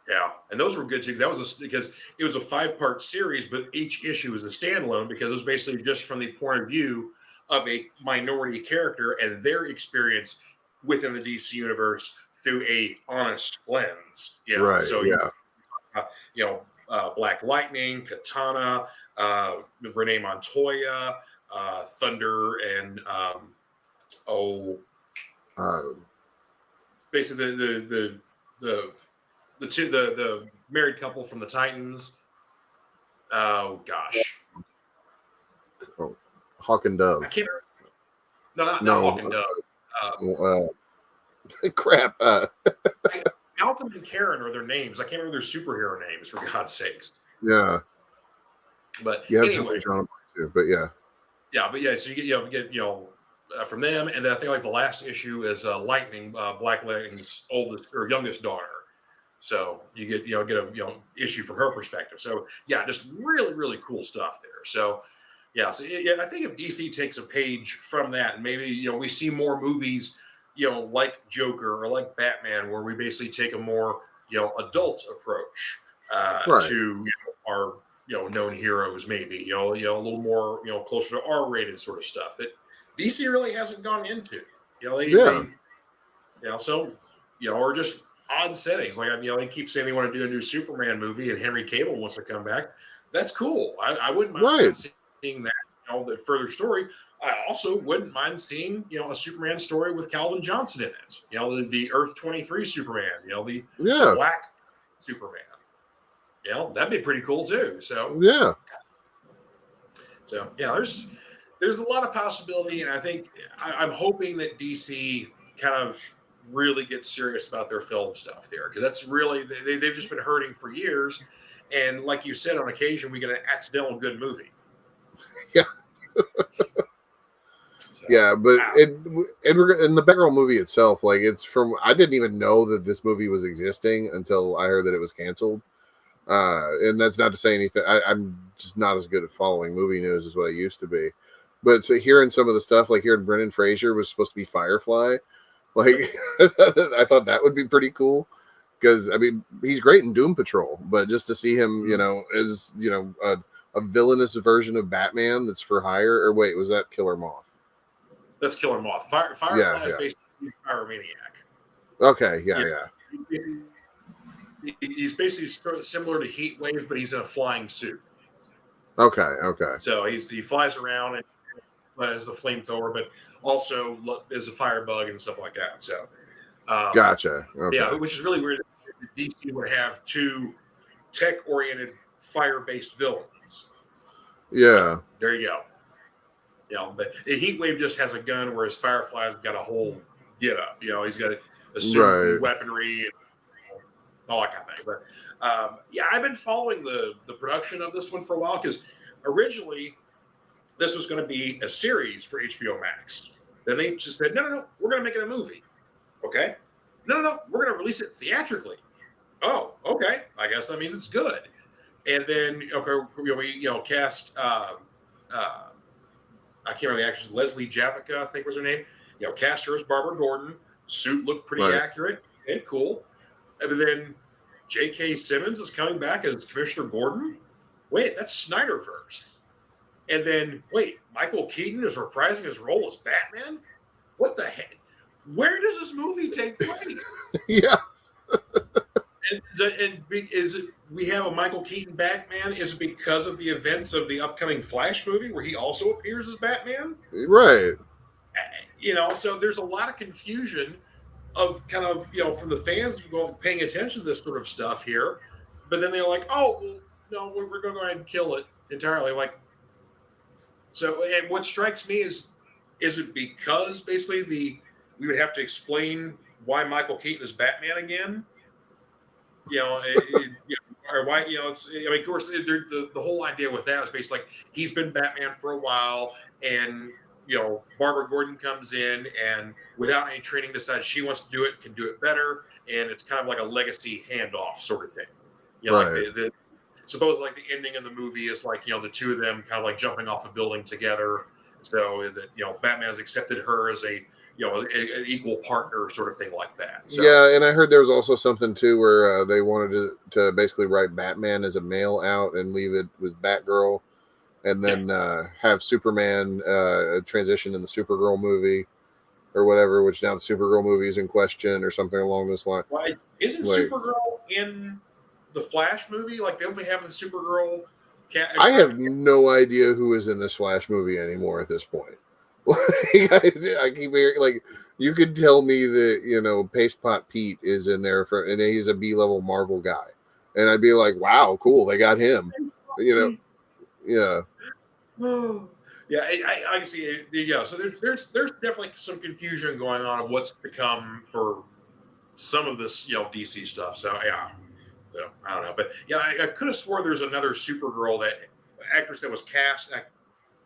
Yeah, and those were good too. That was because it was a 5-part series, but each issue was a standalone because it was basically just from the point of view of a minority character and their experience within the DC universe through a honest lens. Right. So Black Lightning, Katana, Renee Montoya, Thunder, and basically the married couple from the Titans. Oh gosh. Hawk and Dove. I can't remember. Not Hawk and Dove. Crap. Malcolm and Karen are their names. I can't remember their superhero names, for God's sakes. Yeah. But anyway. Too, but yeah. Yeah, but yeah, so you get from them, and then I think like the last issue is Lightning, Black Lightning's oldest or youngest daughter. So you get a issue from her perspective. So yeah, just really, really cool stuff there. So yeah, I think if DC takes a page from that, and maybe we see more movies, like Joker or like Batman, where we basically take a more adult approach to our known heroes, maybe a little more closer to R-rated sort of stuff that DC really hasn't gone into. Or just odd settings. Like they keep saying they want to do a new Superman movie, and Henry Cavill wants to come back. That's cool. I wouldn't mind seeing that. The further story. I also wouldn't mind seeing a Superman story with Calvin Johnson in it. The Earth 23 Superman. The Black Superman. That'd be pretty cool too. So yeah. There's a lot of possibility, and I think I'm hoping that DC kind of really gets serious about their film stuff there, because that's really they've just been hurting for years, and like you said, on occasion we get an accidental good movie. Yeah. Yeah, but in the Batgirl movie itself, like I didn't even know that this movie was existing until I heard that it was canceled. And that's not to say anything. I'm just not as good at following movie news as what I used to be. But so hearing some of the stuff, like hearing Brendan Fraser was supposed to be Firefly, like I thought that would be pretty cool, because I mean he's great in Doom Patrol, but just to see him, as a villainous version of Batman that's for hire. Or wait, was that Killer Moth? That's Killer Moth. Firefly is basically a pyromaniac. Okay, yeah. He's basically similar to Heatwave, but he's in a flying suit. Okay. So he flies around and as the flamethrower, but also as a firebug and stuff like that. So, Gotcha. Okay. yeah, which is really weird. DC would have two tech-oriented fire-based villains. Yeah. There you go. You know, but Heatwave just has a gun, whereas Firefly's got a whole get up. You know, he's got a suit and weaponry and all that kind of thing. But yeah, I've been following the production of this one for a while because originally this was going to be a series for HBO Max. Then they just said, no, we're going to make it a movie. Okay. No, we're going to release it theatrically. Oh, okay. I guess that means it's good. And then okay, we cast I can't remember the actress, Leslie Javica, I think was her name. Cast her as Barbara Gordon. Suit looked pretty accurate and cool. And then J.K. Simmons is coming back as Commissioner Gordon. Wait, that's Snyderverse. And then, wait, Michael Keaton is reprising his role as Batman? What the heck? Where does this movie take place? Yeah. And is it we have a Michael Keaton Batman? Is it because of the events of the upcoming Flash movie where he also appears as Batman? Right. So there's a lot of confusion of kind of, from the fans paying attention to this sort of stuff here. But then they're like, oh, well, no, we're going to go ahead and kill it entirely. Like, so, and what strikes me is it because basically we would have to explain why Michael Keaton is Batman again? Or why, of course, the whole idea with that is basically like he's been Batman for a while, and Barbara Gordon comes in and without any training decides she wants to do it, can do it better, and it's kind of like a legacy handoff sort of thing. Like suppose like the ending of the movie is like the two of them kind of like jumping off a building together, so that Batman's accepted her as a an equal partner sort of thing like that. So, yeah, and I heard there was also something too where they wanted to basically write Batman as a male out and leave it with Batgirl, and then have Superman transition in the Supergirl movie or whatever, which now the Supergirl movie is in question or something along this line. Why isn't Supergirl in the Flash movie? Like they only have a Supergirl. I have no idea who is in this Flash movie anymore at this point. I keep hearing, like, you could tell me that Paste Pot Pete is in there and he's a B-level Marvel guy, and I'd be like, wow, cool, they got him. Yeah. Yeah, I see. Yeah, so there's definitely some confusion going on of what's to come for some of this DC stuff. So yeah, so I don't know, but yeah, I could have swore there's another Supergirl actress that was cast.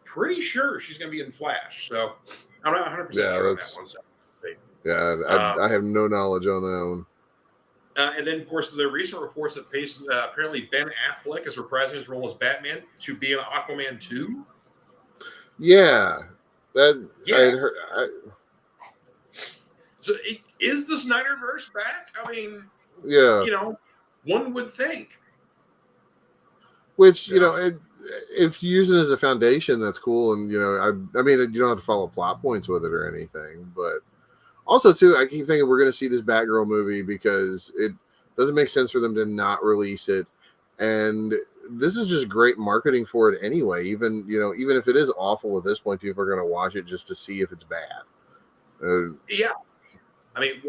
Pretty sure she's going to be in Flash, so I'm not 100% sure on that one. So, I have no knowledge on that one. And then, of course, the recent reports that apparently Ben Affleck is reprising his role as Batman to be in Aquaman 2. Yeah, that I had heard. So, is the Snyderverse back? I mean, yeah, one would think. Which if you use it as a foundation, that's cool. And, I mean, you don't have to follow plot points with it or anything. But also, too, I keep thinking we're going to see this Batgirl movie because it doesn't make sense for them to not release it. And this is just great marketing for it anyway. Even if it is awful at this point, people are going to watch it just to see if it's bad. Yeah. I mean,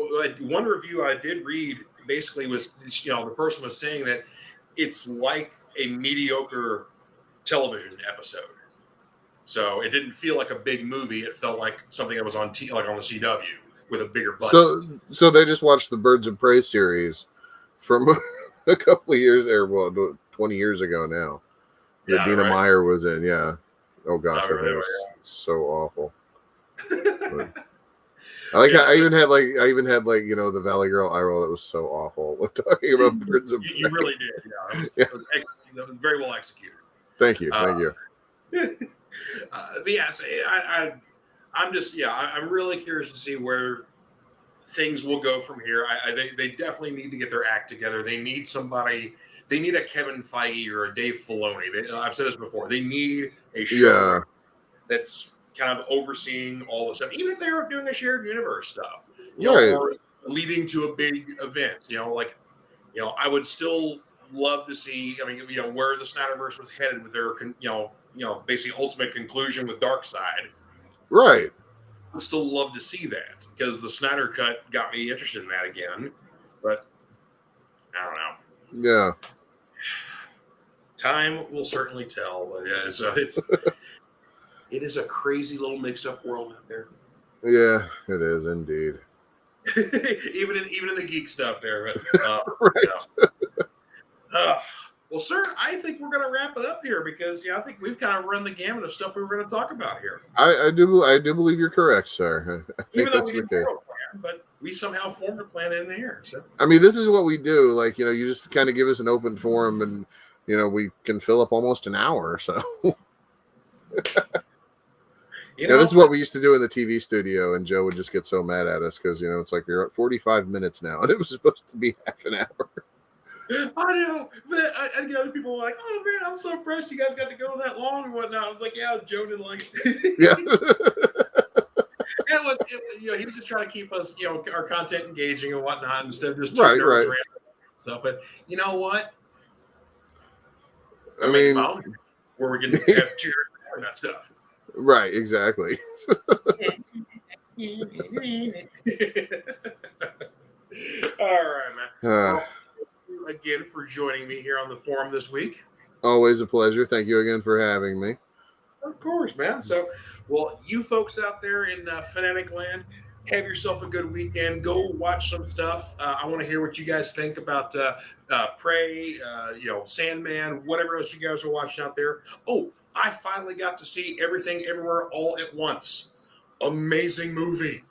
one review I did read basically was, the person was saying that it's like a mediocre television episode. So it didn't feel like a big movie. It felt like something that was on like on the CW with a bigger budget. So they just watched the Birds of Prey series from a couple of years, 20 years ago now. That Dina Meyer was in. Yeah. Oh gosh, that was so awful. I even had the Valley Girl eye roll. That was so awful. Talking about Birds of Prey. You really did. Yeah. That was very well executed. Thank you. But yes, I'm really curious to see where things will go from here. They definitely need to get their act together. They need somebody. They need a Kevin Feige or a Dave Filoni. I've said this before. They need a show that's kind of overseeing all the stuff, even if they are doing a shared universe stuff, or leading to a big event. I would still love to see. I mean, where the Snyderverse was headed with their, basically ultimate conclusion with Darkseid. Right. I would still love to see that because the Snyder Cut got me interested in that again. But I don't know. Yeah. Time will certainly tell. But yeah, so it is a crazy little mixed up world out there. Yeah, it is indeed. even in the geek stuff there. Right. Well, sir, I think we're going to wrap it up here because I think we've kind of run the gamut of stuff we were going to talk about here. I do believe you're correct, sir. I think Even though that's we the didn't case. have a plan, but we somehow formed a plan in the air. So I mean, this is what we do. Like, you just kind of give us an open forum, and we can fill up almost an hour or so. This is what we used to do in the TV studio, and Joe would just get so mad at us because it's like you're at 45 minutes now, and it was supposed to be half an hour. I know, but I get other people like, "Oh man, I'm so impressed you guys got to go that long and whatnot." I was like, "Yeah, Joe didn't like it." Yeah. It was he was just trying to keep us, our content engaging and whatnot instead of just Right. stuff. But you know what? I mean, where we can have cheers and that stuff. Right, exactly. All right, man. Well, thank you again for joining me here on the forum this week. Always a pleasure. Thank you again for having me. Of course, man. So, well, you folks out there in Fanatic Land, have yourself a good weekend. Go watch some stuff. I want to hear what you guys think about Prey, Sandman, whatever else you guys are watching out there. Oh, I finally got to see Everything Everywhere All at Once. Amazing movie.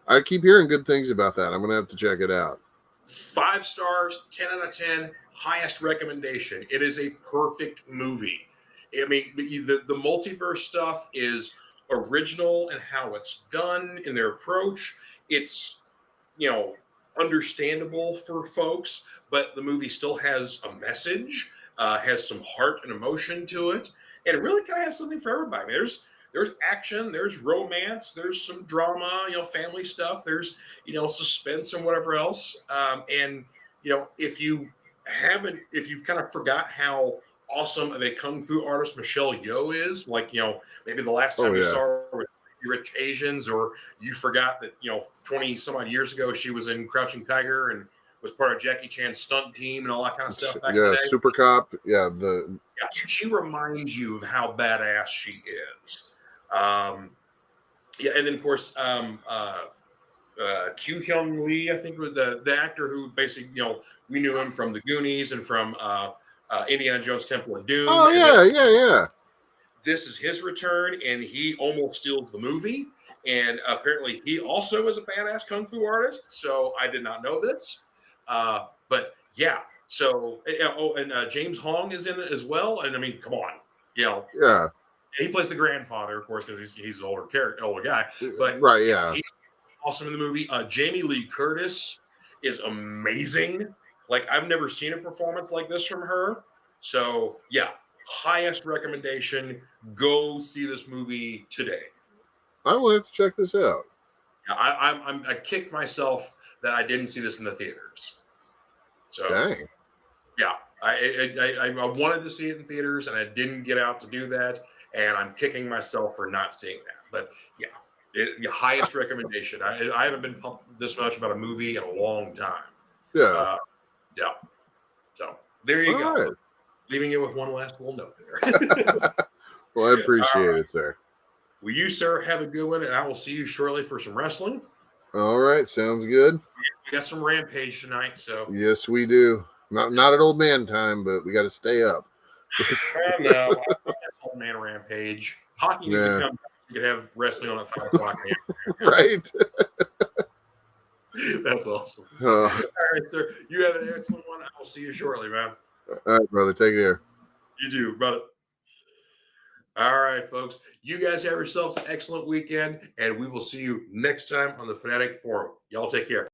I keep hearing good things about that. I'm going to have to check it out. 5 stars, 10 out of 10, highest recommendation. It is a perfect movie. I mean, the multiverse stuff is original in how it's done in their approach. It's, understandable for folks, but the movie still has a message, has some heart and emotion to it, and it really kind of has something for everybody. I mean, there's action, there's romance, there's some drama, family stuff, there's suspense and whatever else. And if you've kind of forgot how awesome of a kung fu artist Michelle Yeoh is, like maybe the last time you saw her with Rich Asians, or you forgot that 20 some odd years ago she was in Crouching Tiger and was part of Jackie Chan's stunt team and all that kind of stuff back in the day. Super Cop. Yeah, she reminds you of how badass she is. And then of course Kyu Hyun Lee, I think, was the actor who basically we knew him from The Goonies and from Indiana Jones Temple of Doom. Oh yeah. This is his return, and he almost steals the movie. And apparently, he also is a badass kung fu artist. So I did not know this, but yeah. So and James Hong is in it as well. And I mean, come on, Yeah. He plays the grandfather, of course, because he's an older guy. But right, yeah, he's awesome in the movie. Jamie Lee Curtis is amazing. Like, I've never seen a performance like this from her. So yeah, highest recommendation. Go see this movie today. I will have to check this out. I kicked myself that I didn't see this in the theaters. So dang. Yeah, I wanted to see it in theaters and I didn't get out to do that, and I'm kicking myself for not seeing that. But yeah, highest recommendation. I haven't been pumped this much about a movie in a long time. Yeah. Yeah. So there you go. Right. Leaving you with one last little note there. Well, I appreciate it, sir. Well, you, sir, have a good one, and I will see you shortly for some wrestling. All right, sounds good. We got some Rampage tonight, so yes, we do. Not at old man time, but we got to stay up. I know. Old man Rampage. Hockey needs to come. You could have wrestling on at 5 o'clock. Right. That's awesome. All right, sir. You have an excellent one. I will see you shortly, man. All right, brother. Take care. You too, brother. All right, folks. You guys have yourselves an excellent weekend, and we will see you next time on the Fanatic Forum. Y'all take care.